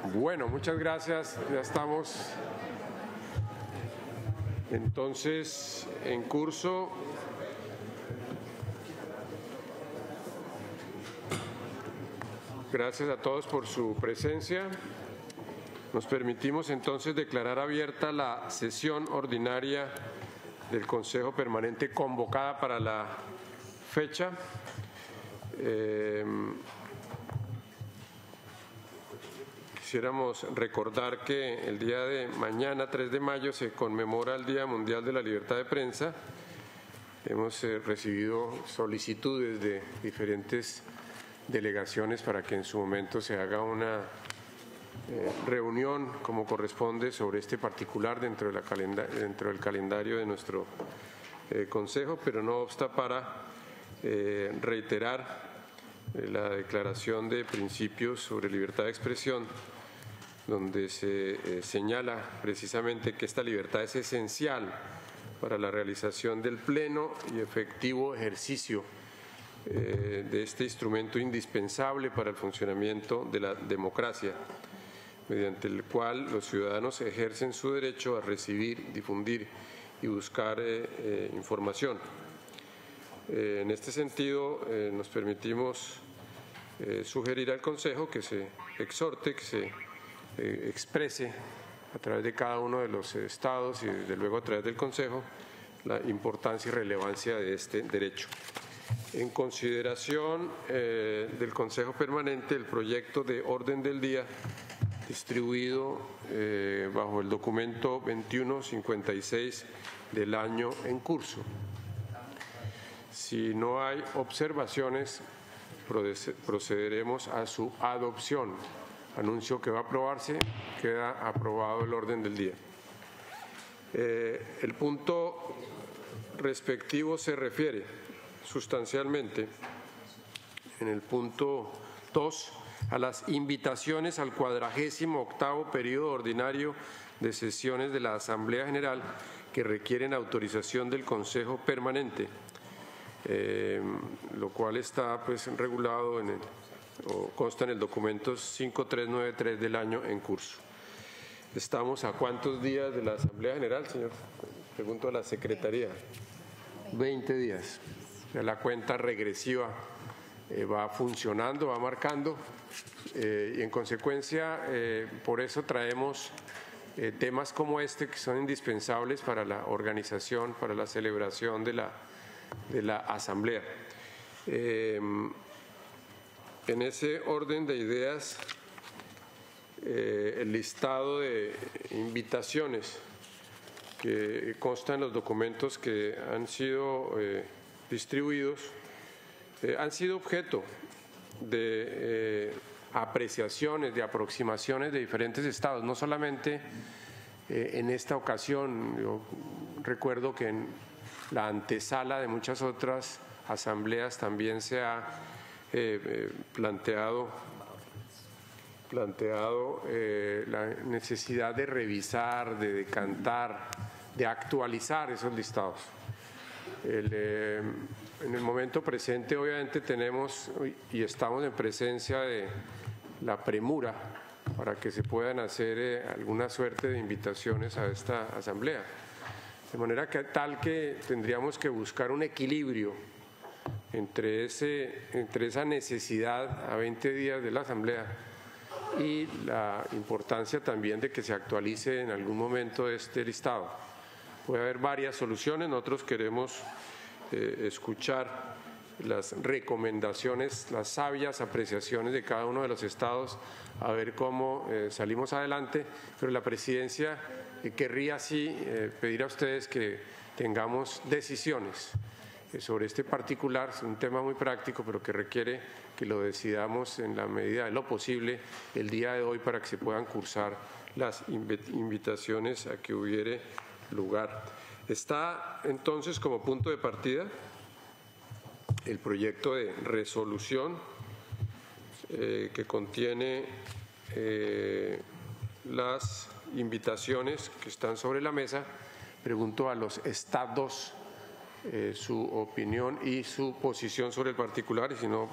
Bueno, muchas gracias. Ya estamos entonces en curso. Gracias a todos por su presencia. Nos permitimos entonces declarar abierta la sesión ordinaria del Consejo Permanente convocada para la fecha. Quisiéramos recordar que el día de mañana, 3 de mayo, se conmemora el Día Mundial de la Libertad de Prensa. Hemos recibido solicitudes de diferentes delegaciones para que en su momento se haga una reunión como corresponde sobre este particular dentro del calendario de nuestro Consejo, pero no obsta para reiterar la Declaración de Principios sobre Libertad de Expresión, donde se señala precisamente que esta libertad es esencial para la realización del pleno y efectivo ejercicio de este instrumento indispensable para el funcionamiento de la democracia, mediante el cual los ciudadanos ejercen su derecho a recibir, difundir y buscar información. En este sentido, nos permitimos sugerir al Consejo que se exhorte, que se exprese a través de cada uno de los estados y desde luego a través del Consejo la importancia y relevancia de este derecho. En consideración del Consejo Permanente, el proyecto de orden del día distribuido bajo el documento 2156 del año en curso. Si no hay observaciones, procederemos a su adopción. Anuncio que va a aprobarse, queda aprobado el orden del día. El punto respectivo se refiere sustancialmente en el punto 2 a las invitaciones al 48º periodo ordinario de sesiones de la Asamblea General que requieren autorización del Consejo Permanente, lo cual está pues regulado o consta en el documento 5393 del año en curso. ¿Estamos a cuántos días de la Asamblea General, señor? Pregunto a la Secretaría. 20 días. La cuenta regresiva va funcionando, va marcando y en consecuencia por eso traemos temas como este que son indispensables para la organización, para la celebración de la Asamblea. En ese orden de ideas, el listado de invitaciones que constan en los documentos que han sido distribuidos han sido objeto de apreciaciones, de aproximaciones de diferentes estados, no solamente en esta ocasión. Yo recuerdo que en la antesala de muchas otras asambleas también se ha planteado la necesidad de revisar, de decantar, de actualizar esos listados. En el momento presente obviamente tenemos y estamos en presencia de la premura para que se puedan hacer alguna suerte de invitaciones a esta asamblea. De manera que tendríamos que buscar un equilibrio entre esa necesidad a 20 días de la asamblea y la importancia también de que se actualice en algún momento este listado. Puede haber varias soluciones. Nosotros queremos escuchar las recomendaciones, las sabias apreciaciones de cada uno de los estados, a ver cómo salimos adelante, pero la presidencia querría sí pedir a ustedes que tengamos decisiones sobre este particular. Es un tema muy práctico, pero que requiere que lo decidamos en la medida de lo posible el día de hoy para que se puedan cursar las invitaciones a que hubiere lugar. Está entonces como punto de partida el proyecto de resolución que contiene las invitaciones que están sobre la mesa. Pregunto a los estados su opinión y su posición sobre el particular, y si no,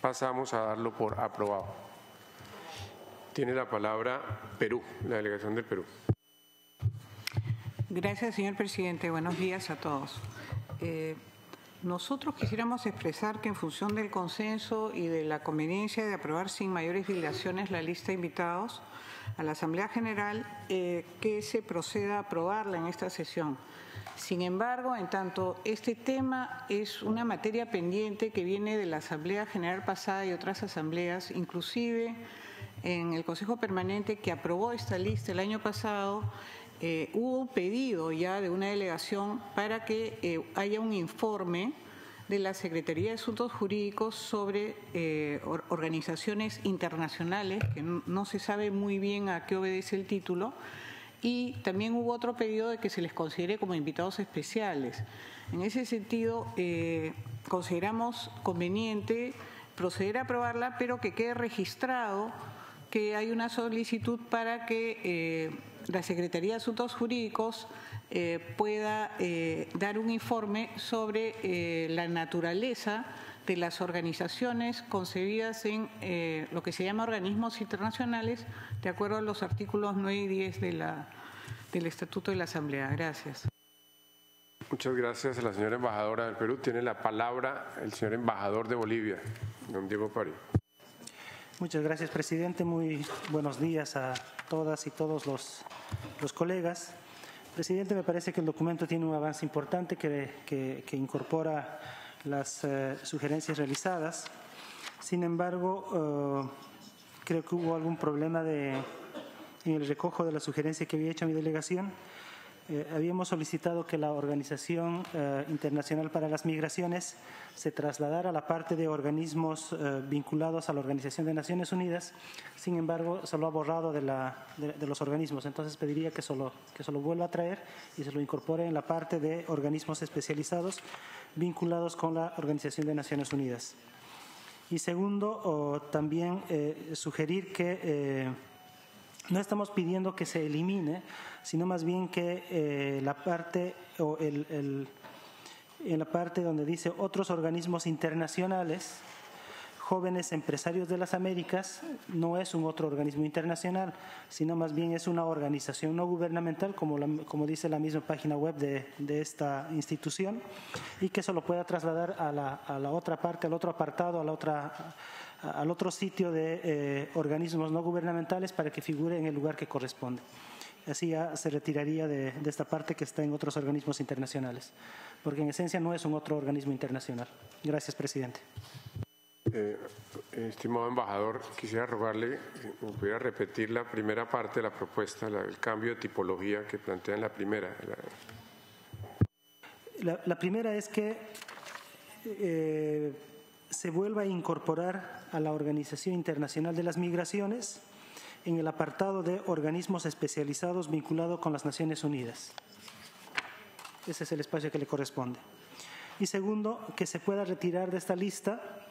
pasamos a darlo por aprobado. Tiene la palabra Perú, la delegación del Perú. Gracias, señor presidente. Buenos días a todos. Nosotros quisiéramos expresar que en función del consenso y de la conveniencia de aprobar sin mayores dilaciones la lista de invitados a la Asamblea General, que se proceda a aprobarla en esta sesión. Sin embargo, en tanto este tema es una materia pendiente que viene de la Asamblea General pasada y otras asambleas, inclusive en el Consejo Permanente que aprobó esta lista el año pasado, hubo un pedido ya de una delegación para que haya un informe de la Secretaría de Asuntos Jurídicos sobre organizaciones internacionales, que no se sabe muy bien a qué obedece el título, y también hubo otro pedido de que se les considere como invitados especiales. En ese sentido, consideramos conveniente proceder a aprobarla, pero que quede registrado que hay una solicitud para que la Secretaría de Asuntos Jurídicos pueda dar un informe sobre la naturaleza de las organizaciones concebidas en lo que se llama organismos internacionales, de acuerdo a los artículos 9 y 10 del Estatuto de la Asamblea. Gracias. Muchas gracias a la señora embajadora del Perú. Tiene la palabra el señor embajador de Bolivia, don Diego Pari. Muchas gracias, presidente. Muy buenos días a todas y todos los colegas. Presidente, me parece que el documento tiene un avance importante que incorpora las sugerencias realizadas. Sin embargo, creo que hubo algún problema en el recojo de la sugerencia que había hecho mi delegación. Habíamos solicitado que la Organización Internacional para las Migraciones se trasladara a la parte de organismos vinculados a la Organización de Naciones Unidas. Sin embargo, se lo ha borrado de los organismos. Entonces pediría que se lo vuelva a traer y se lo incorpore en la parte de organismos especializados vinculados con la Organización de Naciones Unidas. Y segundo, también sugerir que no estamos pidiendo que se elimine, sino más bien que la parte en la parte donde dice otros organismos internacionales, jóvenes empresarios de las Américas, no es un otro organismo internacional, sino más bien es una organización no gubernamental, como dice la misma página web de esta institución, y que se lo pueda trasladar a la otra parte, al otro apartado, al otro sitio de organismos no gubernamentales para que figure en el lugar que corresponde. Así ya se retiraría de esta parte que está en otros organismos internacionales, porque en esencia no es un otro organismo internacional. Gracias, presidente. Estimado embajador, quisiera rogarle que me pudiera repetir la primera parte de la propuesta, el cambio de tipología que plantea en la primera. La primera es que se vuelva a incorporar a la Organización Internacional de las Migraciones en el apartado de organismos especializados vinculados con las Naciones Unidas. Ese es el espacio que le corresponde. Y segundo, que se pueda retirar de esta lista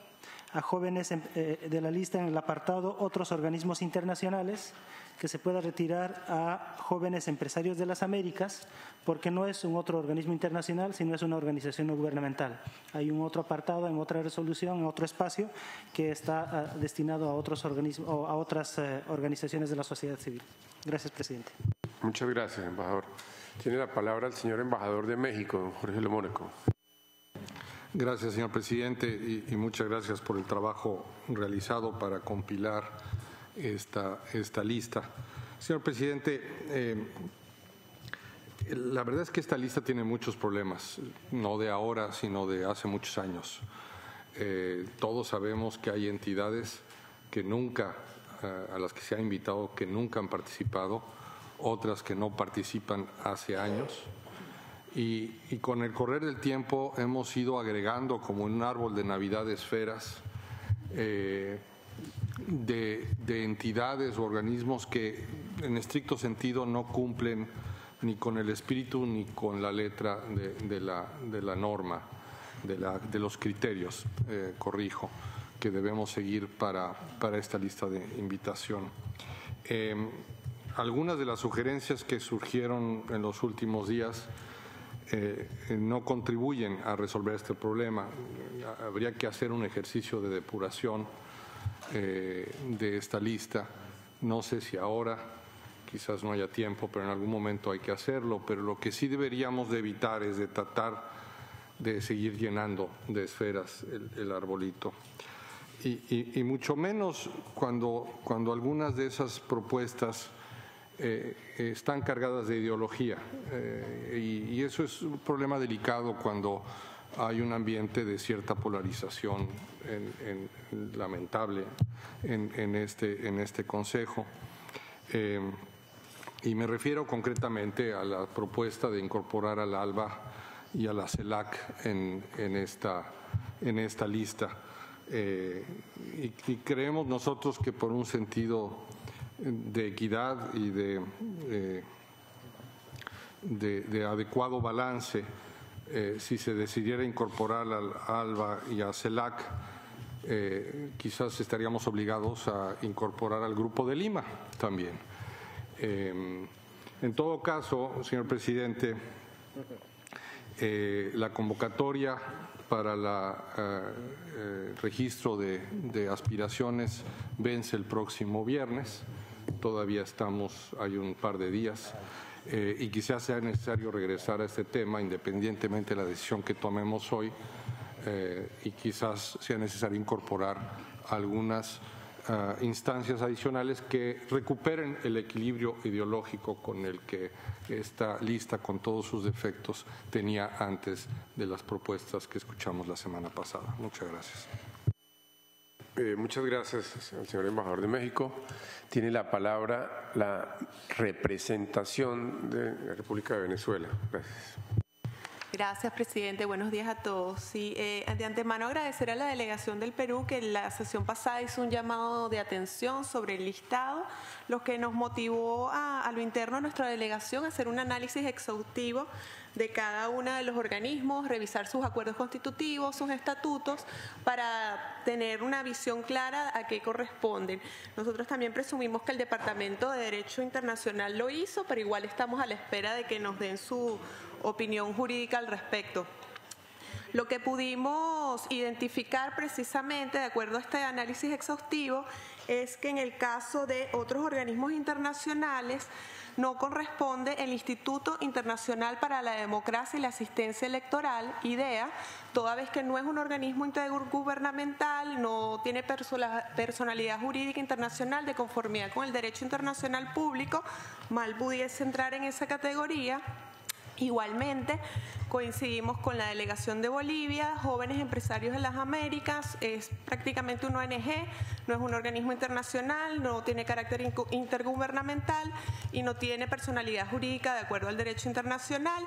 a jóvenes de la lista en el apartado otros organismos internacionales, que se pueda retirar a jóvenes empresarios de las Américas, porque no es un otro organismo internacional, sino es una organización no gubernamental. Hay un otro apartado en otra resolución, en otro espacio, que está destinado a otros organismos o a otras organizaciones de la sociedad civil. Gracias, presidente. Muchas gracias, embajador. Tiene la palabra el señor embajador de México, don Jorge Lomónaco. Gracias, señor presidente, y muchas gracias por el trabajo realizado para compilar esta lista. Señor presidente, la verdad es que esta lista tiene muchos problemas, no de ahora, sino de hace muchos años. Todos sabemos que hay entidades que nunca, a las que se ha invitado, que nunca han participado, otras que no participan hace años. Y con el correr del tiempo hemos ido agregando como un árbol de Navidad esferas de entidades o organismos que en estricto sentido no cumplen ni con el espíritu ni con la letra de la norma, de los criterios, que debemos seguir para esta lista de invitación. Algunas de las sugerencias que surgieron en los últimos días no contribuyen a resolver este problema. Habría que hacer un ejercicio de depuración de esta lista No sé si ahora, quizás no haya tiempo, pero en algún momento hay que hacerlo. Pero lo que sí deberíamos de evitar es de tratar de seguir llenando de esferas el arbolito. Y mucho menos cuando algunas de esas propuestas están cargadas de ideología. Y eso es un problema delicado cuando hay un ambiente de cierta polarización lamentable en este Consejo. Y me refiero concretamente a la propuesta de incorporar al ALBA y a la CELAC en esta lista. Y creemos nosotros que por un sentido de equidad y de adecuado balance, si se decidiera incorporar al ALBA y a CELAC, quizás estaríamos obligados a incorporar al Grupo de Lima también. En todo caso, señor presidente, la convocatoria para el registro de aspiraciones vence el próximo viernes. Todavía hay un par de días y quizás sea necesario regresar a este tema independientemente de la decisión que tomemos hoy y quizás sea necesario incorporar algunas instancias adicionales que recuperen el equilibrio ideológico con el que esta lista, con todos sus defectos, tenía antes de las propuestas que escuchamos la semana pasada. Muchas gracias. Muchas gracias al señor embajador de México. Tiene la palabra la representación de la República de Venezuela. Gracias. Gracias, presidente. Buenos días a todos. Sí, de antemano agradecer a la delegación del Perú que en la sesión pasada hizo un llamado de atención sobre el listado, lo que nos motivó a lo interno de nuestra delegación a hacer un análisis exhaustivo de cada uno de los organismos, revisar sus acuerdos constitutivos, sus estatutos, para tener una visión clara a qué corresponden. Nosotros también presumimos que el Departamento de Derecho Internacional lo hizo, pero igual estamos a la espera de que nos den su opinión jurídica al respecto. Lo que pudimos identificar precisamente, de acuerdo a este análisis exhaustivo, es que en el caso de otros organismos internacionales no corresponde el Instituto Internacional para la Democracia y la Asistencia Electoral, IDEA, toda vez que no es un organismo intergubernamental, no tiene personalidad jurídica internacional de conformidad con el derecho internacional público, mal pudiese entrar en esa categoría. Igualmente, coincidimos con la delegación de Bolivia, Jóvenes Empresarios de las Américas, es prácticamente una ONG, no es un organismo internacional, no tiene carácter intergubernamental y no tiene personalidad jurídica de acuerdo al derecho internacional.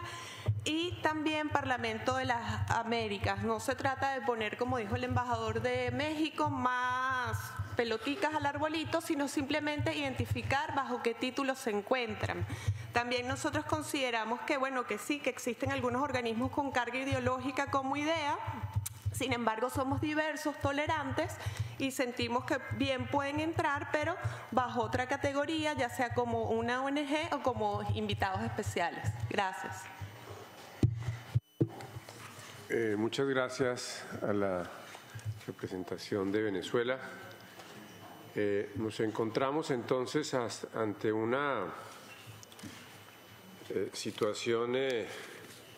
Y también Parlamento de las Américas, no se trata de poner, como dijo el embajador de México, más peloticas al arbolito, sino simplemente identificar bajo qué títulos se encuentran. También nosotros consideramos que, bueno, que sí, que existen algunos organismos con carga ideológica como IDEA, sin embargo somos diversos, tolerantes y sentimos que bien pueden entrar, pero bajo otra categoría, ya sea como una ONG o como invitados especiales. Gracias. Muchas gracias a la representación de Venezuela. Nos encontramos entonces ante una situación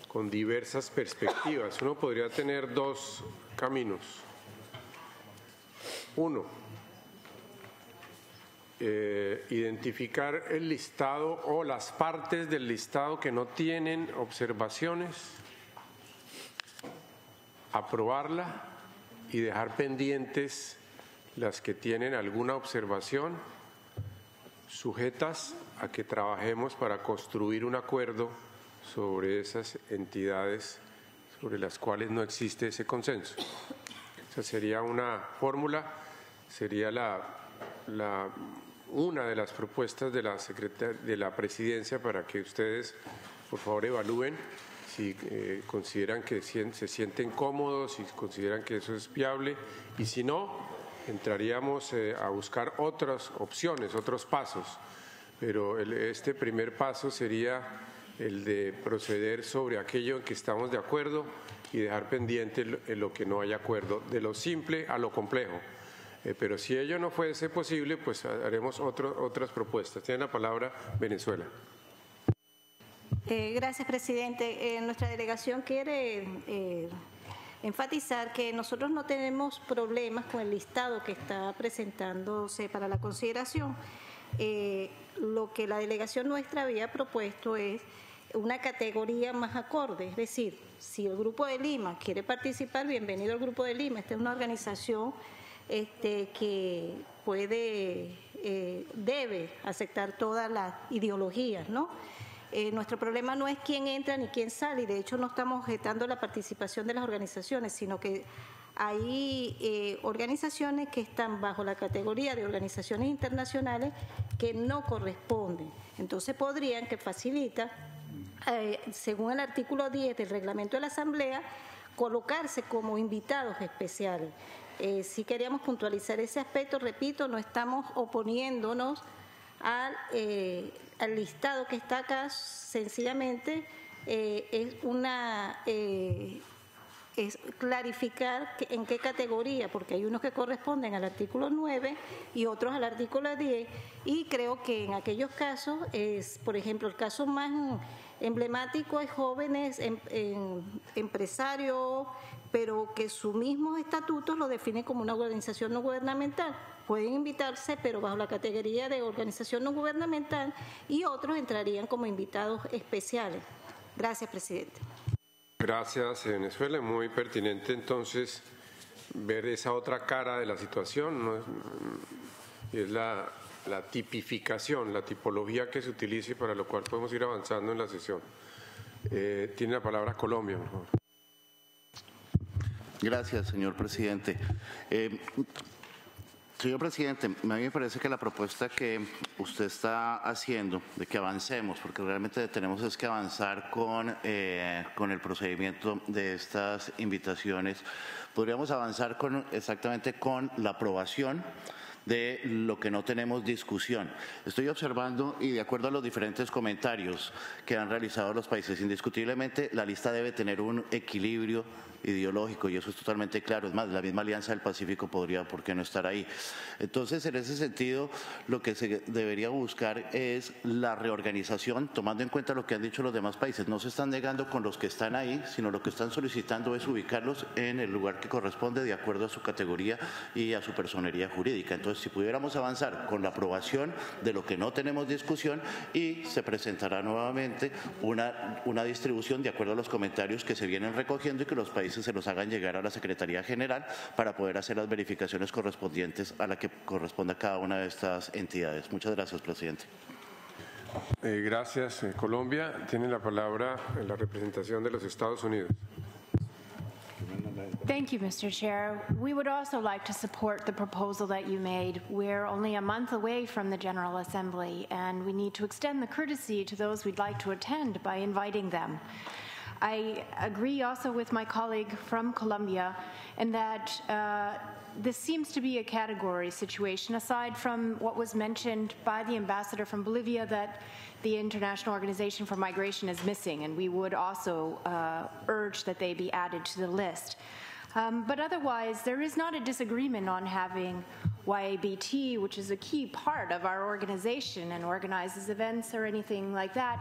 con diversas perspectivas. Uno podría tener dos caminos. Uno, identificar el listado o las partes del listado que no tienen observaciones, aprobarla y dejar pendientes las que tienen alguna observación, sujetas a que trabajemos para construir un acuerdo sobre esas entidades sobre las cuales no existe ese consenso. Esa sería una fórmula, sería una de las propuestas de la Presidencia para que ustedes, por favor, evalúen si consideran que se sienten cómodos, si consideran que eso es viable, y si no, entraríamos a buscar otras opciones, otros pasos. Pero este primer paso sería el de proceder sobre aquello en que estamos de acuerdo y dejar pendiente en lo que no hay acuerdo, de lo simple a lo complejo. Pero si ello no fuese posible, pues haremos otras propuestas. Tiene la palabra Venezuela. Gracias, presidente. Nuestra delegación quiere enfatizar que nosotros no tenemos problemas con el listado que está presentándose para la consideración. Lo que la delegación nuestra había propuesto es una categoría más acorde, es decir, si el Grupo de Lima quiere participar, bienvenido al Grupo de Lima. Esta es una organización que debe aceptar todas las ideologías, ¿no? Nuestro problema no es quién entra ni quién sale, y de hecho no estamos objetando la participación de las organizaciones, sino que hay organizaciones que están bajo la categoría de organizaciones internacionales que no corresponden. Entonces podrían, que facilita, según el artículo 10 del reglamento de la Asamblea, colocarse como invitados especiales. Sí queríamos puntualizar ese aspecto. Repito, no estamos oponiéndonos al listado que está acá, sencillamente es clarificar en qué categoría, porque hay unos que corresponden al artículo 9 y otros al artículo 10, y creo que en aquellos casos, por ejemplo, el caso más emblemático es jóvenes empresarios, pero que su mismo estatuto lo define como una organización no gubernamental. Pueden invitarse, pero bajo la categoría de organización no gubernamental, y otros entrarían como invitados especiales. Gracias, presidente. Gracias, Venezuela. Muy pertinente entonces ver esa otra cara de la situación, ¿no? Y es la tipificación, la tipología que se utilice, para lo cual podemos ir avanzando en la sesión. Tiene la palabra Colombia, por favor. Gracias, señor presidente. Señor presidente, a mí me parece que la propuesta que usted está haciendo de que avancemos, porque realmente tenemos es que avanzar con el procedimiento de estas invitaciones, podríamos avanzar exactamente con la aprobación de lo que no tenemos discusión. Estoy observando, y de acuerdo a los diferentes comentarios que han realizado los países, indiscutiblemente la lista debe tener un equilibrio ideológico, y eso es totalmente claro. Es más, la misma Alianza del Pacífico podría, ¿por qué no estar ahí? Entonces, en ese sentido, lo que se debería buscar es la reorganización, tomando en cuenta lo que han dicho los demás países. No se están negando con los que están ahí, sino lo que están solicitando es ubicarlos en el lugar que corresponde de acuerdo a su categoría y a su personería jurídica. Entonces, si pudiéramos avanzar con la aprobación de lo que no tenemos discusión, y se presentará nuevamente una distribución de acuerdo a los comentarios que se vienen recogiendo, y que los países se los hagan llegar a la Secretaría General para poder hacer las verificaciones correspondientes a la que corresponda cada una de estas entidades. Muchas gracias, presidente. Gracias, Colombia. Tiene la palabra la representación de los Estados Unidos. Thank you, Mr. Chair. We would also like to support the proposal that you made. We're only a month away from the General Assembly, and we need to extend the courtesy to those we'd like to attend by inviting them. I agree also with my colleague from Colombia in that this seems to be a category situation, aside from what was mentioned by the ambassador from Bolivia, that the International Organization for Migration is missing, and we would also urge that they be added to the list. But otherwise, there is not a disagreement on having YABT, which is a key part of our organization and organizes events or anything like that,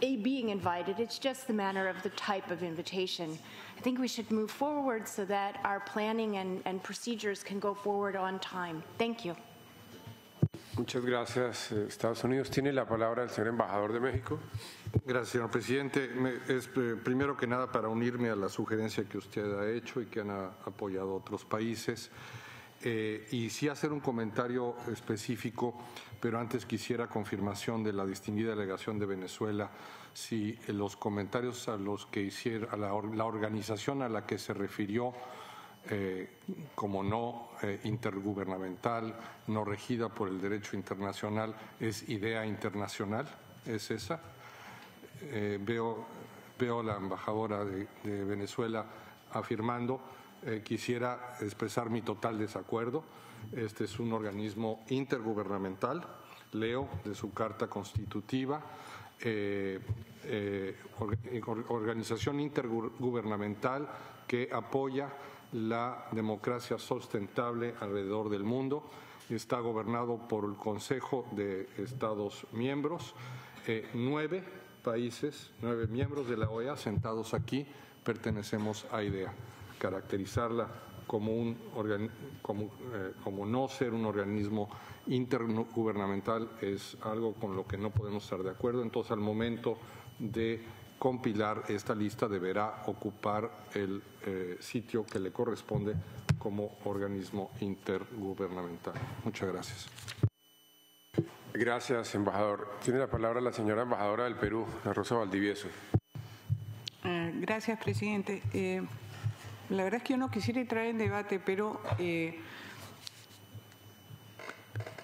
being invited. It's just the manner of the type of invitation. I think we should move forward so that our planning and procedures can go forward on time. Thank you. Muchas gracias, Estados Unidos. Tiene la palabra el señor embajador de México. Gracias, señor presidente. Primero que nada, para unirme a la sugerencia que usted ha hecho y que han apoyado otros países. Y sí hacer un comentario específico, pero antes quisiera confirmación de la distinguida delegación de Venezuela, si los comentarios a los que hiciera la organización a la que se refirió como no intergubernamental, no regida por el derecho internacional, es idea internacional, ¿es esa? Veo a la embajadora de Venezuela afirmando. Quisiera expresar mi total desacuerdo. Este es un organismo intergubernamental, leo de su carta constitutiva, organización intergubernamental que apoya la democracia sustentable alrededor del mundo. Está gobernado por el Consejo de Estados Miembros, 9 países, 9 miembros de la OEA sentados aquí pertenecemos a IDEA. Caracterizarla como no ser un organismo intergubernamental es algo con lo que no podemos estar de acuerdo. Entonces, al momento de compilar esta lista deberá ocupar el sitio que le corresponde como organismo intergubernamental. Muchas gracias. Gracias, embajador. Tiene la palabra la señora embajadora del Perú, la Rosa Valdivieso. Gracias, presidente. La verdad es que yo no quisiera entrar en debate, pero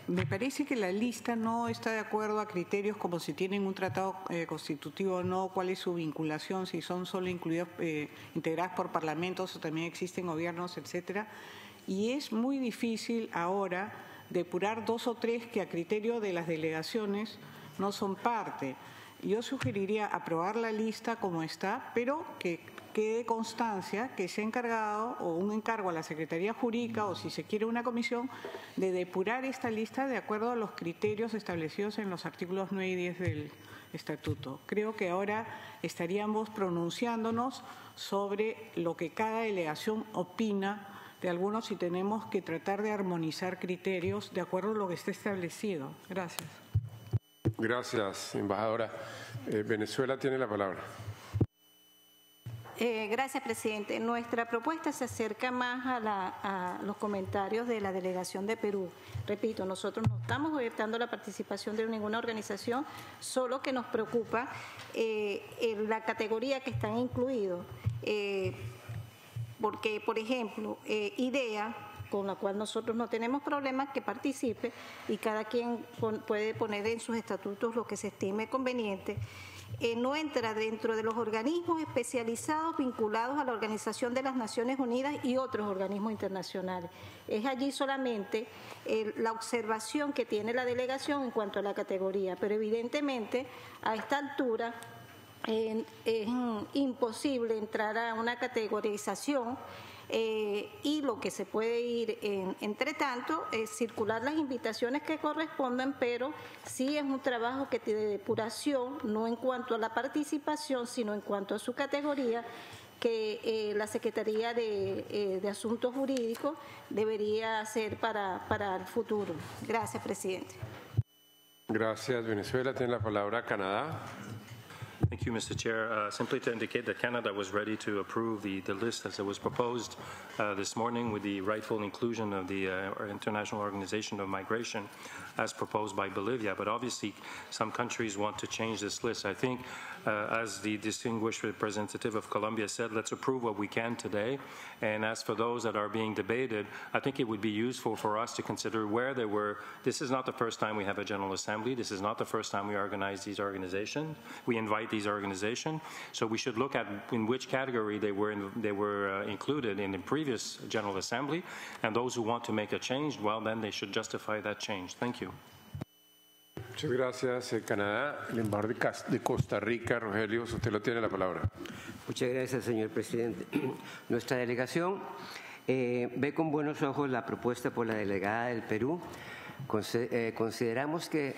me parece que la lista no está de acuerdo a criterios como si tienen un tratado constitutivo o no, cuál es su vinculación, si son solo integradas por parlamentos o también existen gobiernos, etcétera. Y es muy difícil ahora depurar 2 o 3 que a criterio de las delegaciones no son parte. Yo sugeriría aprobar la lista como está, pero que quede constancia que se ha encargado o un encargo a la Secretaría Jurídica o si se quiere una comisión de depurar esta lista de acuerdo a los criterios establecidos en los artículos 9 y 10 del Estatuto. Creo que ahora estaríamos pronunciándonos sobre lo que cada delegación opina de algunos y tenemos que tratar de armonizar criterios de acuerdo a lo que esté establecido. Gracias. Gracias, embajadora. Venezuela tiene la palabra. Gracias, presidente. Nuestra propuesta se acerca más a los comentarios de la delegación de Perú. Repito, nosotros no estamos objetando la participación de ninguna organización, solo que nos preocupa la categoría que están incluidos. Porque, por ejemplo, IDEA, con la cual nosotros no tenemos problemas, que participe y cada quien puede poner en sus estatutos lo que se estime conveniente, no entra dentro de los organismos especializados vinculados a la Organización de las Naciones Unidas y otros organismos internacionales. Es allí solamente la observación que tiene la delegación en cuanto a la categoría, pero evidentemente a esta altura es imposible entrar a una categorización y lo que se puede ir, entre tanto, es circular las invitaciones que correspondan, pero sí es un trabajo de depuración, no en cuanto a la participación, sino en cuanto a su categoría, que la Secretaría de Asuntos Jurídicos debería hacer para el futuro. Gracias, presidente. Gracias. Venezuela tiene la palabra. Canadá. Thank you, Mr. Chair. Simply to indicate that Canada was ready to approve the list as it was proposed this morning with the rightful inclusion of the International Organization of Migration as proposed by Bolivia. But obviously, some countries want to change this list. I think, as the distinguished representative of Colombia said, let's approve what we can today. And as for those that are being debated, I think it would be useful for us to consider where they were. This is not the first time we have a General Assembly. This is not the first time we organize these organizations. We invite these organizations. So we should look at in which category they were included in the previous General Assembly. And those who want to make a change, well, then they should justify that change. Thank you. Muchas gracias, Canadá. El embajador de Costa Rica, Rogelio, usted lo tiene la palabra. Muchas gracias, señor presidente. Nuestra delegación ve con buenos ojos la propuesta por la delegada del Perú. Consideramos que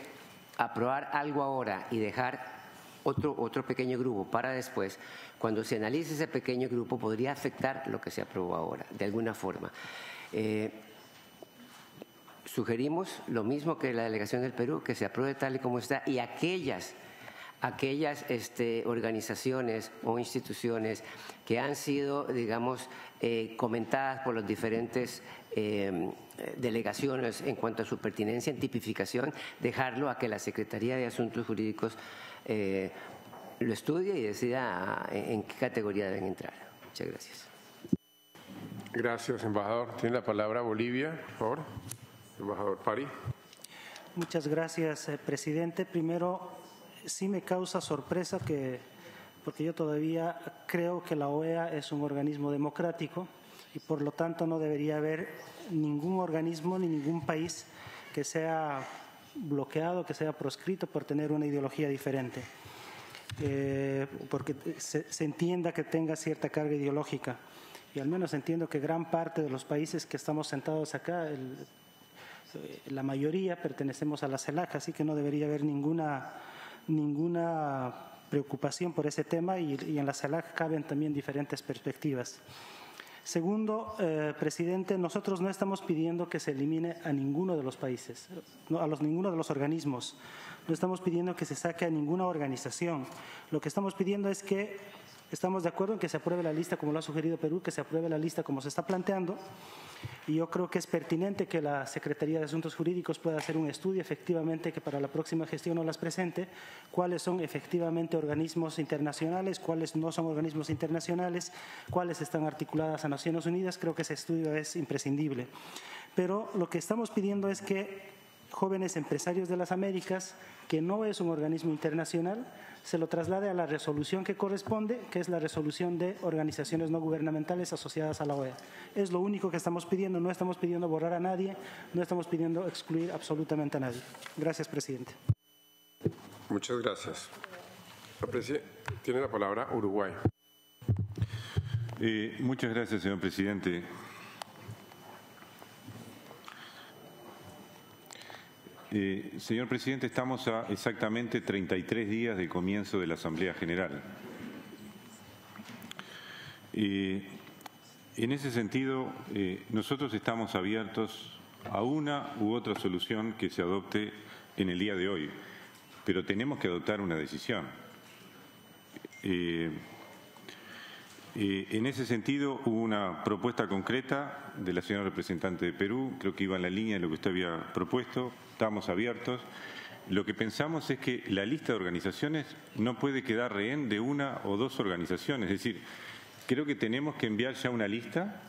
aprobar algo ahora y dejar otro pequeño grupo para después, cuando se analice ese pequeño grupo, podría afectar lo que se aprobó ahora, de alguna forma. Sugerimos lo mismo que la delegación del Perú, que se apruebe tal y como está, y aquellas organizaciones o instituciones que han sido, digamos, comentadas por las diferentes delegaciones en cuanto a su pertinencia en tipificación, dejarlo a que la Secretaría de Asuntos Jurídicos lo estudie y decida en qué categoría deben entrar. Muchas gracias. Gracias, embajador. Tiene la palabra Bolivia, por favor. Embajador Pari. Muchas gracias, presidente. Primero, sí me causa sorpresa porque yo todavía creo que la OEA es un organismo democrático y por lo tanto no debería haber ningún organismo ni ningún país que sea bloqueado, que sea proscrito por tener una ideología diferente, porque se entienda que tenga cierta carga ideológica. y al menos entiendo que gran parte de los países que estamos sentados acá, la mayoría pertenecemos a la CELAC, así que no debería haber ninguna preocupación por ese tema y en la CELAC caben también diferentes perspectivas. Segundo, presidente, nosotros no estamos pidiendo que se elimine a ninguno de los países, ninguno de los organismos. No estamos pidiendo que se saque a ninguna organización. Lo que estamos pidiendo es que estamos de acuerdo en que se apruebe la lista como lo ha sugerido Perú, que se apruebe la lista como se está planteando. Y yo creo que es pertinente que la Secretaría de Asuntos Jurídicos pueda hacer un estudio efectivamente que para la próxima gestión nos las presente, cuáles son efectivamente organismos internacionales, cuáles no son organismos internacionales, cuáles están articuladas a Naciones Unidas. Creo que ese estudio es imprescindible. Pero lo que estamos pidiendo es que Jóvenes Empresarios de las Américas, que no es un organismo internacional, se lo traslade a la resolución que corresponde, que es la resolución de organizaciones no gubernamentales asociadas a la OEA. Es lo único que estamos pidiendo, no estamos pidiendo borrar a nadie, no estamos pidiendo excluir absolutamente a nadie. Gracias, presidente. Muchas gracias. Tiene la palabra Uruguay. Muchas gracias, señor presidente. Señor presidente, estamos a exactamente 33 días del comienzo de la Asamblea General. En ese sentido, nosotros estamos abiertos a una u otra solución que se adopte en el día de hoy, pero tenemos que adoptar una decisión. En ese sentido, hubo una propuesta concreta de la señora representante de Perú, creo que iba en la línea de lo que usted había propuesto, estamos abiertos. Lo que pensamos es que la lista de organizaciones no puede quedar rehén de una o dos organizaciones, es decir, creo que tenemos que enviar ya una lista.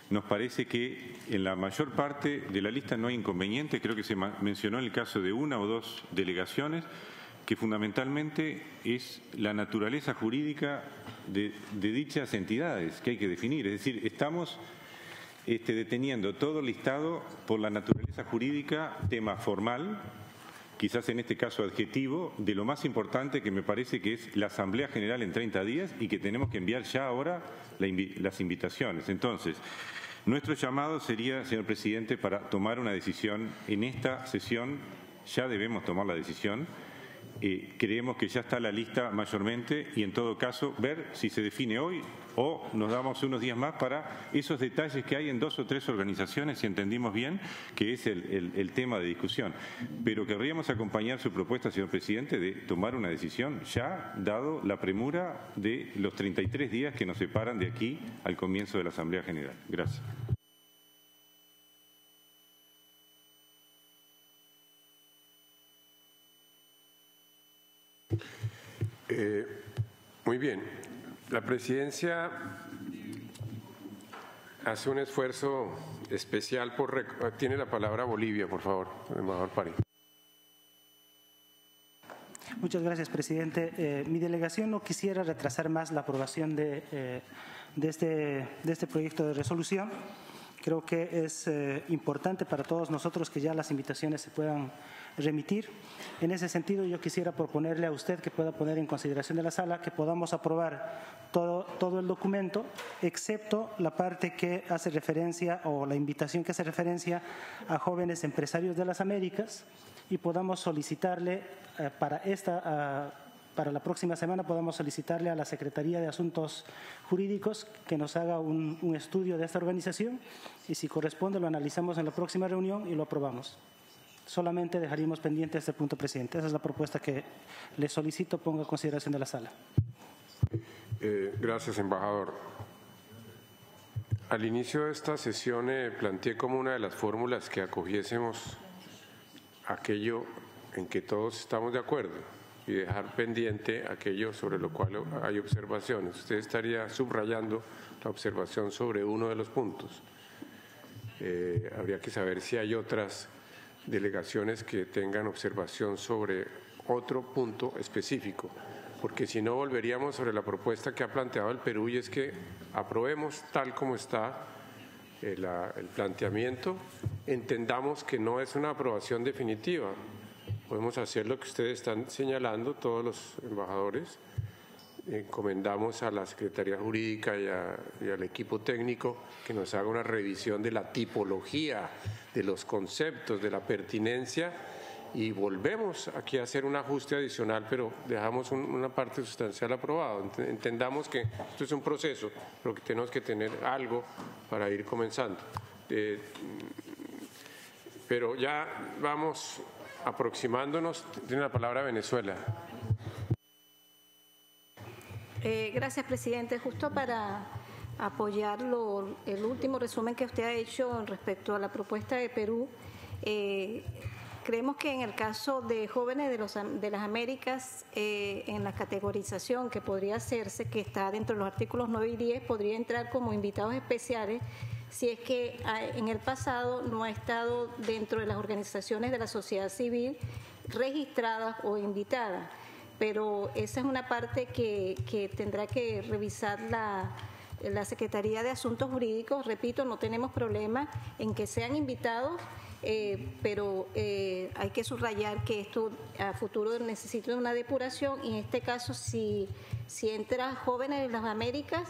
Nos parece que en la mayor parte de la lista no hay inconveniente, creo que se mencionó el caso de una o dos delegaciones, que fundamentalmente es la naturaleza jurídica de dichas entidades que hay que definir. Es decir, estamos deteniendo todo listado por la naturaleza jurídica, tema formal, quizás en este caso adjetivo, de lo más importante que me parece que es la Asamblea General en 30 días y que tenemos que enviar ya ahora las invitaciones. Entonces, nuestro llamado sería, señor presidente, para tomar una decisión en esta sesión, ya debemos tomar la decisión. Creemos que ya está la lista mayormente y en todo caso ver si se define hoy o nos damos unos días más para esos detalles que hay en dos o tres organizaciones, si entendimos bien, que es el tema de discusión. Pero querríamos acompañar su propuesta, señor presidente, de tomar una decisión ya, dado la premura de los 33 días que nos separan de aquí al comienzo de la Asamblea General. Gracias. Muy bien. La presidencia hace un esfuerzo especial por... Tiene la palabra Bolivia, por favor, embajador Pari. Muchas gracias, presidente. Mi delegación no quisiera retrasar más la aprobación de este proyecto de resolución. Creo que es importante para todos nosotros que ya las invitaciones se puedan remitir. En ese sentido, yo quisiera proponerle a usted que pueda poner en consideración de la sala que podamos aprobar todo el documento, excepto la parte que hace referencia o la invitación que hace referencia a Jóvenes Empresarios de las Américas y podamos solicitarle para la próxima semana podamos solicitarle a la Secretaría de Asuntos Jurídicos que nos haga un estudio de esta organización y si corresponde lo analizamos en la próxima reunión y lo aprobamos. Solamente dejaríamos pendiente este punto, presidente. Esa es la propuesta que le solicito ponga a consideración de la sala. Gracias, embajador. Al inicio de esta sesión planteé como una de las fórmulas que acogiésemos aquello en que todos estamos de acuerdo y dejar pendiente aquello sobre lo cual hay observaciones. Usted estaría subrayando la observación sobre uno de los puntos. Habría que saber si hay otras delegaciones que tengan observación sobre otro punto específico, porque si no volveríamos sobre la propuesta que ha planteado el Perú y es que aprobemos tal como está el planteamiento, entendamos que no es una aprobación definitiva. Podemos hacer lo que ustedes están señalando, todos los embajadores, encomendamos a la Secretaría Jurídica y al equipo técnico que nos haga una revisión de la tipología, de los conceptos, de la pertinencia, y volvemos aquí a hacer un ajuste adicional, pero dejamos una parte sustancial aprobada. Entendamos que esto es un proceso, pero que tenemos que tener algo para ir comenzando. Pero ya vamos aproximándonos. Tiene la palabra Venezuela. Gracias, presidente. Justo para apoyar el último resumen que usted ha hecho respecto a la propuesta de Perú, creemos que en el caso de jóvenes de las Américas, en la categorización que podría hacerse, que está dentro de los artículos 9 y 10, podría entrar como invitados especiales si es que en el pasado no ha estado dentro de las organizaciones de la sociedad civil registradas o invitadas. Pero esa es una parte que tendrá que revisar la Secretaría de Asuntos Jurídicos. Repito, no tenemos problema en que sean invitados, pero hay que subrayar que esto a futuro necesita una depuración, y en este caso si entra jóvenes de las Américas,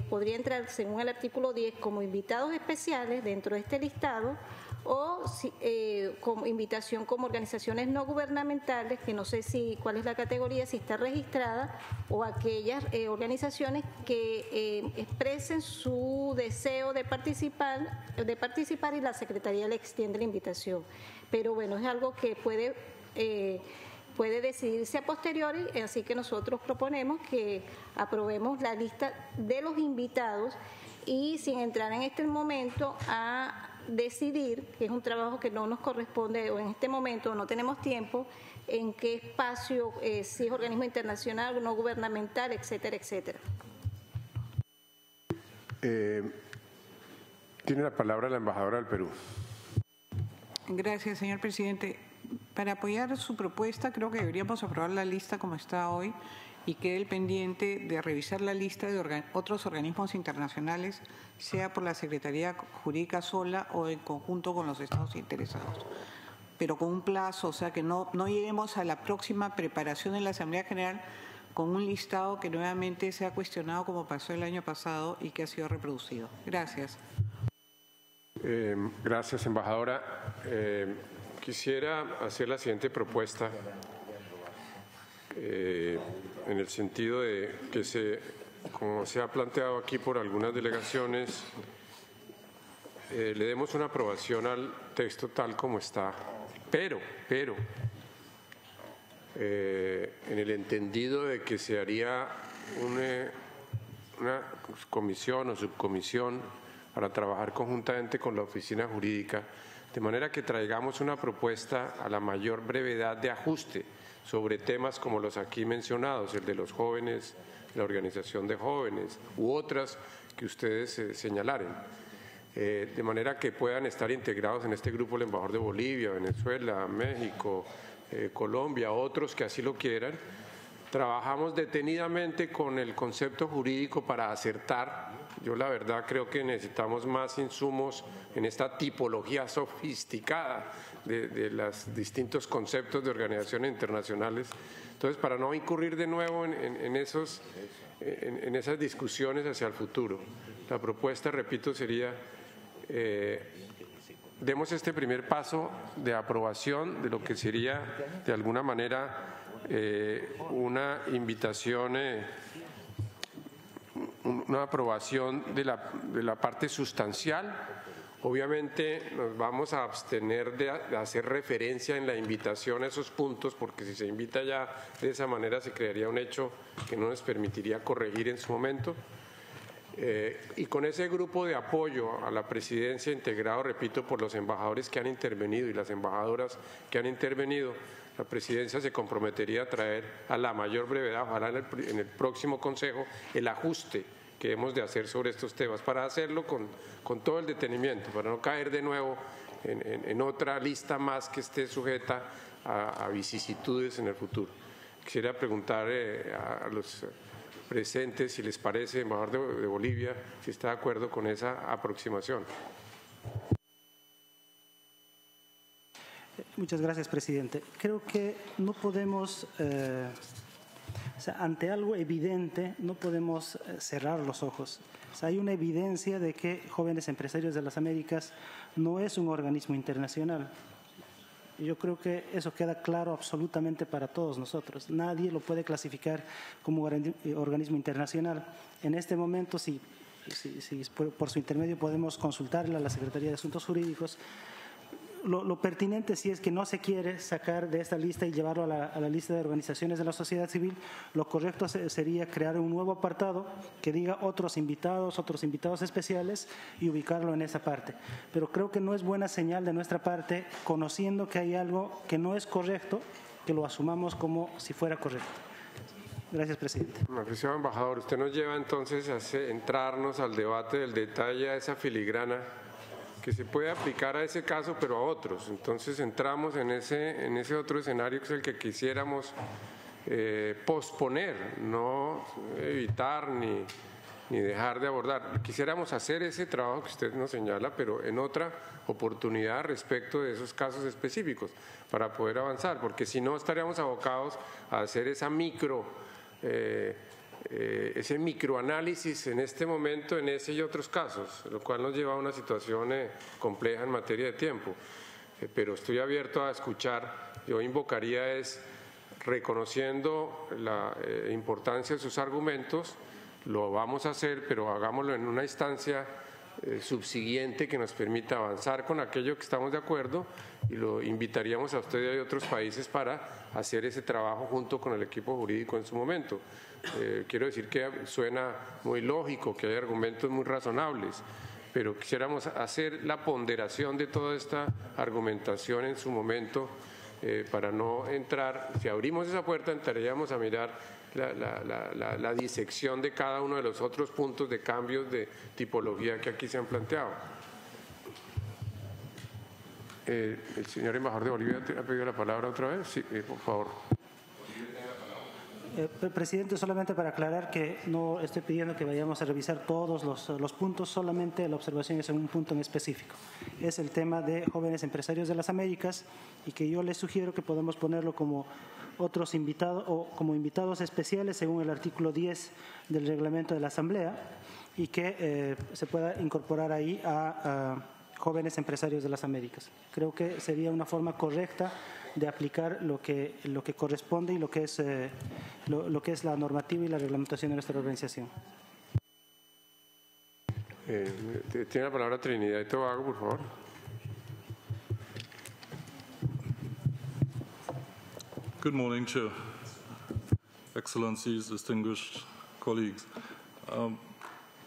podría entrar según el artículo 10 como invitados especiales dentro de este listado, o como invitación como organizaciones no gubernamentales, que no sé cuál es la categoría, si está registrada, o aquellas organizaciones que expresen su deseo de participar y la Secretaría le extiende la invitación. Pero bueno, es algo que puede decidirse a posteriori, así que nosotros proponemos que aprobemos la lista de los invitados y sin entrar en este momento a decidir, que es un trabajo que no nos corresponde, o en este momento no tenemos tiempo, en qué espacio, si es organismo internacional o no gubernamental, etcétera, etcétera. Tiene la palabra la embajadora del Perú. Gracias, señor presidente. Para apoyar su propuesta, creo que deberíamos aprobar la lista como está hoy y quede el pendiente de revisar la lista de otros organismos internacionales, sea por la Secretaría Jurídica sola o en conjunto con los estados interesados, pero con un plazo, o sea que no lleguemos a la próxima preparación en la Asamblea General con un listado que nuevamente sea cuestionado como pasó el año pasado y que ha sido reproducido. Gracias. Gracias, embajadora. Quisiera hacer la siguiente propuesta, en el sentido de que como se ha planteado aquí por algunas delegaciones, le demos una aprobación al texto tal como está, pero en el entendido de que se haría una comisión o subcomisión para trabajar conjuntamente con la oficina jurídica, de manera que traigamos una propuesta a la mayor brevedad de ajuste sobre temas como los aquí mencionados, el de los jóvenes, la organización de jóvenes u otras que ustedes señalaren, de manera que puedan estar integrados en este grupo el embajador de Bolivia, Venezuela, México, Colombia, otros que así lo quieran. Trabajamos detenidamente con el concepto jurídico para acertar. Yo la verdad creo que necesitamos más insumos en esta tipología sofisticada de los distintos conceptos de organizaciones internacionales. Entonces, para no incurrir de nuevo en esas discusiones hacia el futuro, la propuesta, repito, sería demos este primer paso de aprobación de lo que sería de alguna manera una invitación, una aprobación de la parte sustancial. Obviamente nos vamos a abstener de hacer referencia en la invitación a esos puntos, porque si se invita ya de esa manera se crearía un hecho que no nos permitiría corregir en su momento. Y con ese grupo de apoyo a la presidencia integrado, repito, por los embajadores que han intervenido y las embajadoras que han intervenido, la presidencia se comprometería a traer a la mayor brevedad, ojalá en el próximo consejo, el ajuste que hemos de hacer sobre estos temas, para hacerlo con todo el detenimiento, para no caer de nuevo en otra lista más que esté sujeta a vicisitudes en el futuro. Quisiera preguntar a los presentes si les parece, embajador de Bolivia, si está de acuerdo con esa aproximación. Muchas gracias, presidente. Creo que no podemos O sea, ante algo evidente no podemos cerrar los ojos. O sea, hay una evidencia de que Jóvenes Empresarios de las Américas no es un organismo internacional. Yo creo que eso queda claro absolutamente para todos nosotros. Nadie lo puede clasificar como organismo internacional. En este momento, si por su intermedio podemos consultarle a la Secretaría de Asuntos Jurídicos, lo pertinente, si es que no se quiere sacar de esta lista y llevarlo a la lista de organizaciones de la sociedad civil, lo correcto sería crear un nuevo apartado que diga otros invitados especiales y ubicarlo en esa parte. Pero creo que no es buena señal de nuestra parte, conociendo que hay algo que no es correcto, que lo asumamos como si fuera correcto. Gracias, presidente. Apreciado embajador, usted nos lleva entonces a entrarnos al debate del detalle, a esa filigrana que se puede aplicar a ese caso, pero a otros. Entonces entramos en ese otro escenario que es el que quisiéramos posponer, no evitar ni dejar de abordar. Quisiéramos hacer ese trabajo que usted nos señala, pero en otra oportunidad respecto de esos casos específicos, para poder avanzar, porque si no estaríamos abocados a hacer ese microanálisis en este momento en ese y otros casos, lo cual nos lleva a una situación compleja en materia de tiempo. Pero estoy abierto a escuchar. Yo invocaría reconociendo la importancia de sus argumentos, lo vamos a hacer, pero hagámoslo en una instancia subsiguiente que nos permita avanzar con aquello que estamos de acuerdo, y lo invitaríamos a usted y a otros países para hacer ese trabajo junto con el equipo jurídico en su momento. Quiero decir que suena muy lógico, que hay argumentos muy razonables, pero quisiéramos hacer la ponderación de toda esta argumentación en su momento para no entrar. Si abrimos esa puerta, entraríamos a mirar la disección de cada uno de los otros puntos de cambios de tipología que aquí se han planteado. El señor embajador de Bolivia ha pedido la palabra otra vez. Sí, por favor. Presidente, solamente para aclarar que no estoy pidiendo que vayamos a revisar todos los puntos, solamente la observación es en un punto en específico. Es el tema de Jóvenes Empresarios de las Américas, y que yo les sugiero que podamos ponerlo como otros invitados o como invitados especiales según el artículo 10 del reglamento de la Asamblea, y que se pueda incorporar ahí a Jóvenes Empresarios de las Américas. Creo que sería una forma correcta de aplicar lo que corresponde y lo que es la normativa y la reglamentación de nuestra organización. Tiene la palabra Trinidad y Tobago, por favor. Good morning, Chair, Excellencies, distinguished colleagues.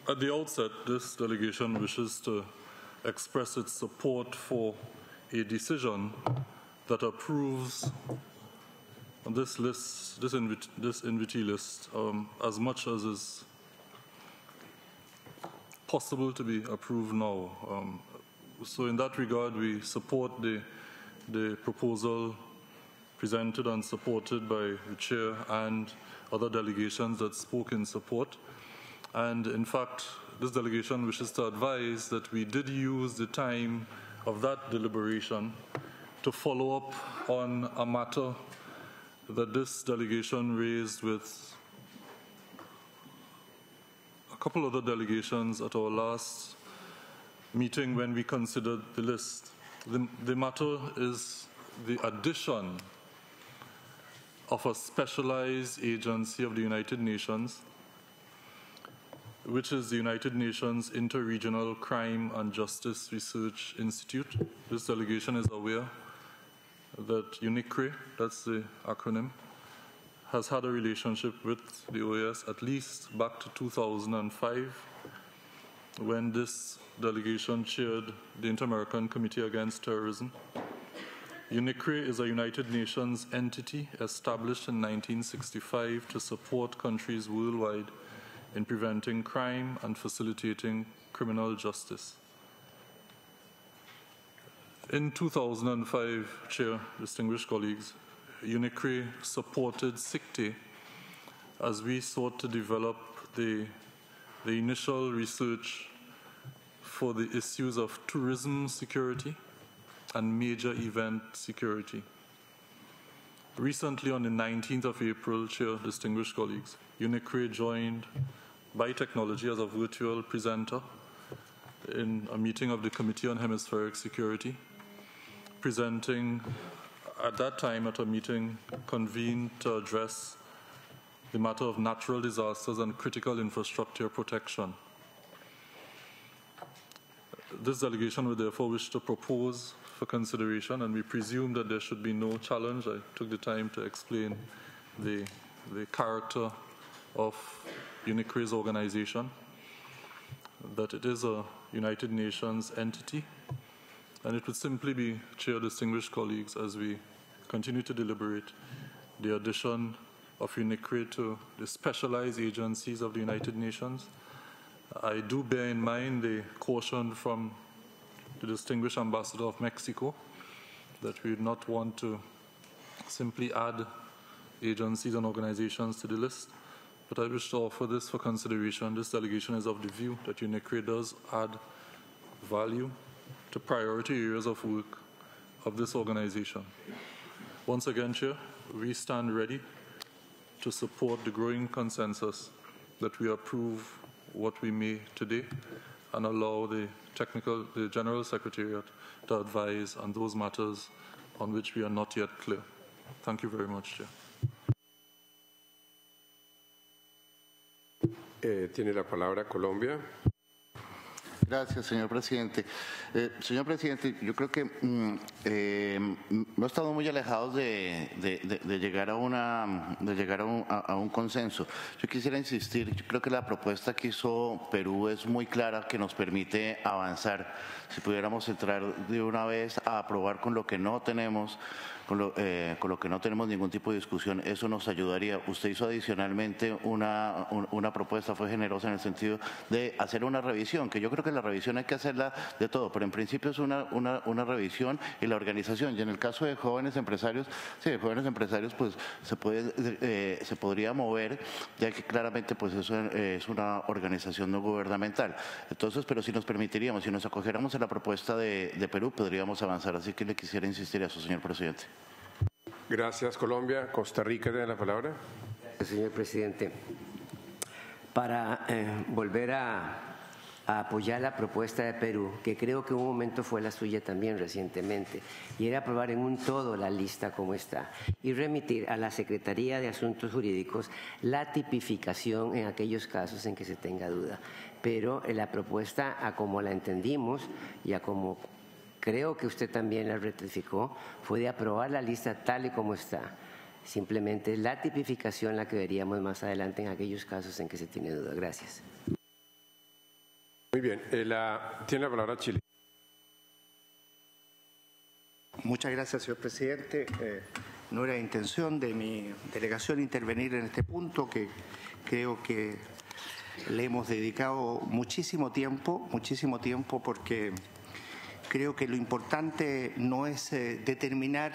At the outset, this delegation wishes to express its support for a decision that approves this list, this invitee list, as much as is possible to be approved now. So in that regard, we support the proposal presented and supported by the chair and other delegations that spoke in support. And in fact, this delegation wishes to advise that we did use the time of that deliberation to follow up on a matter that this delegation raised with a couple other delegations at our last meeting when we considered the list. The matter is the addition of a specialized agency of the United Nations, which is the United Nations Interregional Crime and Justice Research Institute. This delegation is aware that UNICRE, that's the acronym, has had a relationship with the OAS at least back to 2005, when this delegation chaired the Inter-American Committee Against Terrorism. UNICRE is a United Nations entity established in 1965 to support countries worldwide in preventing crime and facilitating criminal justice. In 2005, Chair, distinguished colleagues, UNICRE supported SICTE as we sought to develop the initial research for the issues of tourism security and major event security. Recently, on the 19th of April, Chair, distinguished colleagues, UNICRE joined Biotechnology as a virtual presenter in a meeting of the Committee on Hemispheric Security, presenting at that time at a meeting convened to address the matter of natural disasters and critical infrastructure protection. This delegation would therefore wish to propose for consideration, and we presume that there should be no challenge. I took the time to explain the character of UNICRE's organization, that it is a United Nations entity, and it would simply be, Chair, distinguished colleagues, as we continue to deliberate the addition of UNICRE to the specialized agencies of the United Nations. I do bear in mind the caution from the distinguished ambassador of Mexico that we would not want to simply add agencies and organizations to the list. But I wish to offer this for consideration. This delegation is of the view that UNICRE does add value to priority areas of work of this organization. Once again, Chair, we stand ready to support the growing consensus that we approve what we may today and allow the General Secretariat to advise on those matters on which we are not yet clear. Thank you very much, Chair. Tiene la palabra Colombia. Gracias, señor presidente. Señor presidente, yo creo que no estamos muy alejados de llegar a un consenso. Yo quisiera insistir, yo creo que la propuesta que hizo Perú es muy clara, que nos permite avanzar. Si pudiéramos entrar de una vez a aprobar con lo que no tenemos, con lo que no tenemos ningún tipo de discusión, eso nos ayudaría. Usted hizo adicionalmente una propuesta, fue generosa en el sentido de hacer una revisión, que yo creo que la revisión hay que hacerla de todo, pero en principio es una revisión y la organización. Y en el caso de jóvenes empresarios, sí, de jóvenes empresarios, pues se podría mover, ya que claramente pues eso es una organización no gubernamental. Entonces, pero si nos permitiríamos, si nos acogiéramos a la propuesta de Perú, podríamos avanzar. Así que le quisiera insistir a eso, señor presidente. Gracias, Colombia. Costa Rica tiene la palabra. Señor presidente, para volver a apoyar la propuesta de Perú, que creo que un momento fue la suya también recientemente, y era aprobar en un todo la lista como está y remitir a la Secretaría de Asuntos Jurídicos la tipificación en aquellos casos en que se tenga duda. Pero la propuesta, a como la entendimos y a como creo que usted también la rectificó, fue de aprobar la lista tal y como está. Simplemente la tipificación la que veríamos más adelante en aquellos casos en que se tiene duda. Gracias. Muy bien. Tiene la palabra Chile. Muchas gracias, señor presidente. No era intención de mi delegación intervenir en este punto, que creo que le hemos dedicado muchísimo tiempo, porque creo que lo importante no es determinar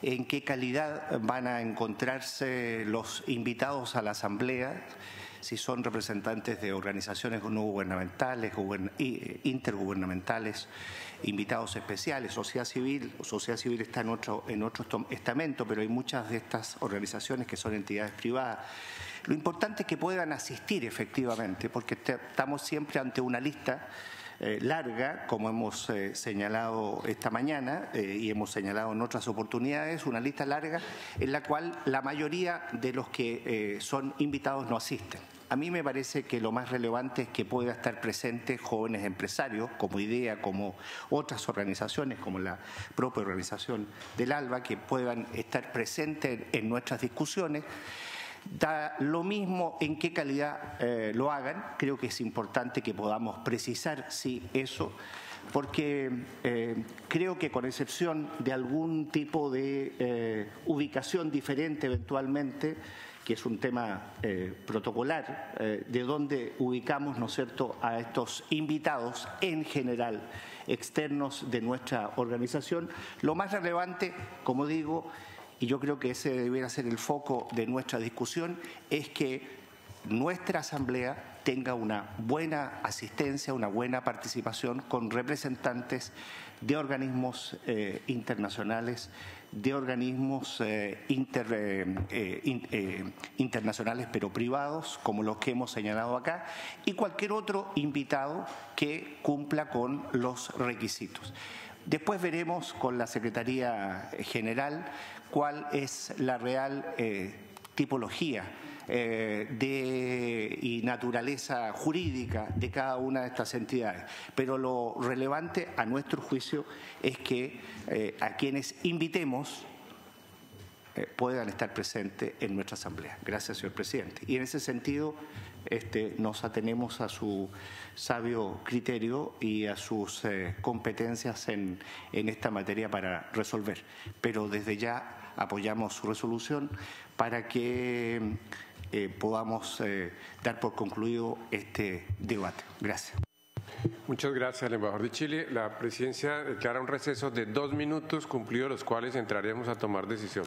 en qué calidad van a encontrarse los invitados a la Asamblea, si son representantes de organizaciones no gubernamentales, intergubernamentales, invitados especiales, sociedad civil está en otro estamento, pero hay muchas de estas organizaciones que son entidades privadas. Lo importante es que puedan asistir efectivamente, porque estamos siempre ante una lista larga, como hemos señalado esta mañana y hemos señalado en otras oportunidades, una lista larga en la cual la mayoría de los que son invitados no asisten. A mí me parece que lo más relevante es que pueda estar presente jóvenes empresarios, como IDEA, como otras organizaciones, como la propia organización del ALBA, que puedan estar presentes en nuestras discusiones. Da lo mismo en qué calidad lo hagan. Creo que es importante que podamos precisar eso, porque creo que con excepción de algún tipo de ubicación diferente eventualmente, que es un tema protocolar, de dónde ubicamos, ¿no es cierto?, a estos invitados en general externos de nuestra organización, lo más relevante, como digo, y yo creo que ese debería ser el foco de nuestra discusión, es que nuestra Asamblea tenga una buena asistencia, una buena participación con representantes de organismos internacionales, de organismos internacionales pero privados, como los que hemos señalado acá, y cualquier otro invitado que cumpla con los requisitos. Después veremos con la Secretaría General cuál es la real tipología y naturaleza jurídica de cada una de estas entidades. Pero lo relevante, a nuestro juicio, es que a quienes invitemos puedan estar presentes en nuestra Asamblea. Gracias, señor presidente. Y en ese sentido nos atenemos a su sabio criterio y a sus competencias en esta materia para resolver. Pero desde ya apoyamos su resolución para que podamos dar por concluido este debate. Gracias. Muchas gracias al embajador de Chile. La presidencia declara un receso de 2 minutos, cumplidos los cuales entraremos a tomar decisión.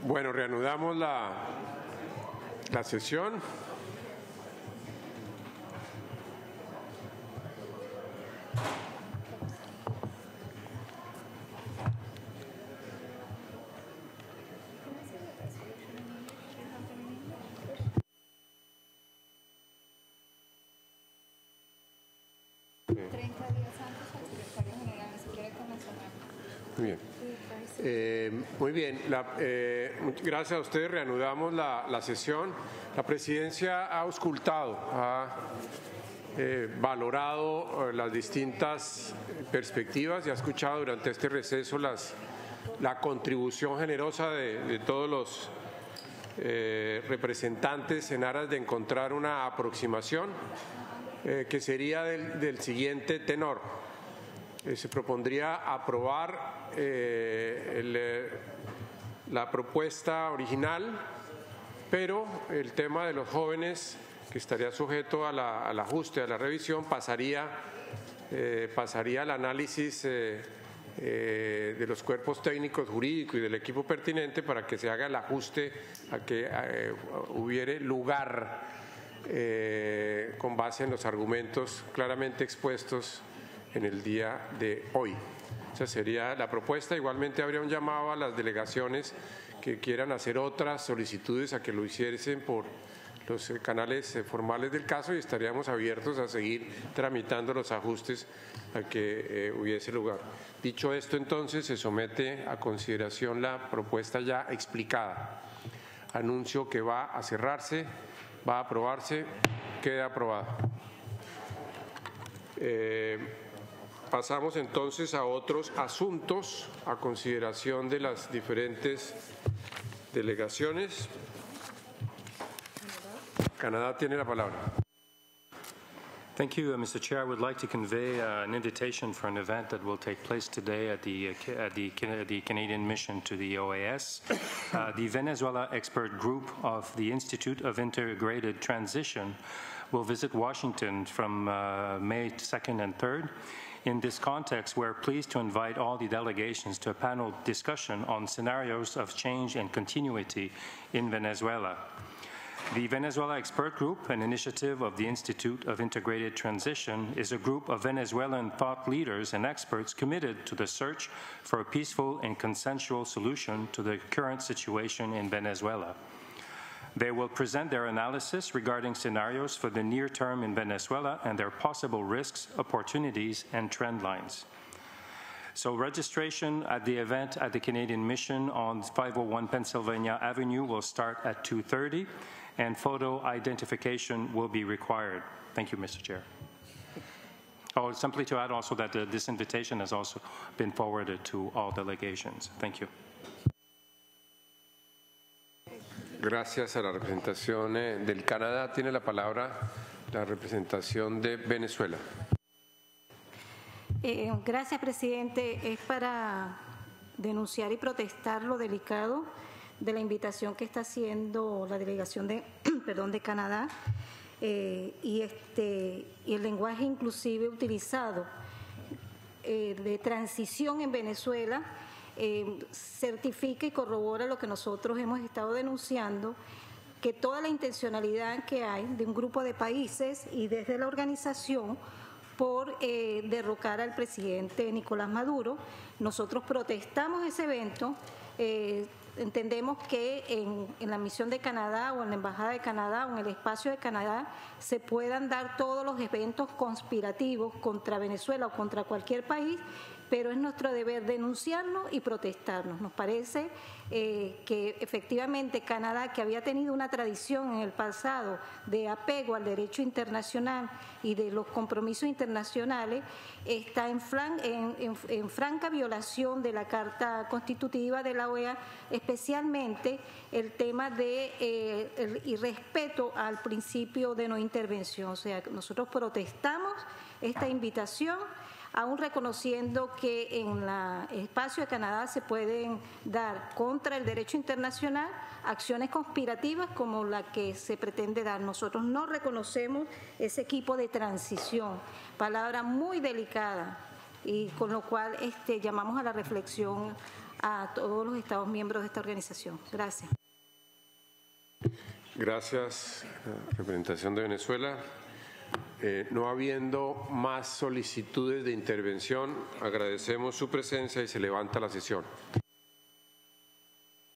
Bueno, reanudamos la sesión. Muy bien, gracias a ustedes. Reanudamos la sesión. La presidencia ha auscultado, ha valorado las distintas perspectivas y ha escuchado durante este receso la contribución generosa de todos los representantes en aras de encontrar una aproximación que sería del siguiente tenor. Se propondría aprobar la propuesta original, pero el tema de los jóvenes, que estaría sujeto al ajuste, a la revisión, pasaría al análisis de los cuerpos técnicos jurídicos y del equipo pertinente para que se haga el ajuste a que hubiere lugar con base en los argumentos claramente expuestos en el día de hoy. Esa sería la propuesta. Igualmente habría un llamado a las delegaciones que quieran hacer otras solicitudes a que lo hiciesen por los canales formales del caso, y estaríamos abiertos a seguir tramitando los ajustes a que hubiese lugar. Dicho esto, entonces, se somete a consideración la propuesta ya explicada. Anuncio que va a cerrarse, va a aprobarse, queda aprobada. Pasamos entonces a otros asuntos a consideración de las diferentes delegaciones. Canadá tiene la palabra. Thank you, Mr. Chair. I would like to convey an invitation for an event that will take place today at the Canadian mission to the OAS. The Venezuela expert group of the Institute of Integrated Transition will visit Washington from May 2nd and 3rd. In this context, we're pleased to invite all the delegations to a panel discussion on scenarios of change and continuity in Venezuela. The Venezuela Expert Group, an initiative of the Institute of Integrated Transition, is a group of Venezuelan thought leaders and experts committed to the search for a peaceful and consensual solution to the current situation in Venezuela. They will present their analysis regarding scenarios for the near term in Venezuela and their possible risks, opportunities, and trend lines. So registration at the event at the Canadian Mission on 501 Pennsylvania Avenue will start at 2:30, and photo identification will be required. Thank you, Mr. Chair. Oh, simply to add also that this invitation has also been forwarded to all delegations. Thank you. Gracias a la representación del Canadá. Tiene la palabra la representación de Venezuela. Gracias, presidente. Es para denunciar y protestar lo delicado de la invitación que está haciendo la delegación de Canadá y el lenguaje inclusive utilizado de transición en Venezuela. Certifica y corrobora lo que nosotros hemos estado denunciando, que toda la intencionalidad que hay de un grupo de países y desde la organización por derrocar al presidente Nicolás Maduro. Nosotros protestamos ese evento. Entendemos que en la misión de Canadá o en la Embajada de Canadá o en el espacio de Canadá se puedan dar todos los eventos conspirativos contra Venezuela o contra cualquier país, pero es nuestro deber denunciarlo y protestarnos. Nos parece que efectivamente Canadá, que había tenido una tradición en el pasado de apego al derecho internacional y de los compromisos internacionales, está en franca violación de la Carta Constitutiva de la OEA, especialmente el tema de irrespeto al principio de no intervención. O sea, nosotros protestamos esta invitación, aún reconociendo que en el espacio de Canadá se pueden dar contra el derecho internacional acciones conspirativas como la que se pretende dar. Nosotros no reconocemos ese equipo de transición, palabra muy delicada, y con lo cual llamamos a la reflexión a todos los Estados miembros de esta organización. Gracias. Gracias, representación de Venezuela. No habiendo más solicitudes de intervención, agradecemos su presencia y se levanta la sesión.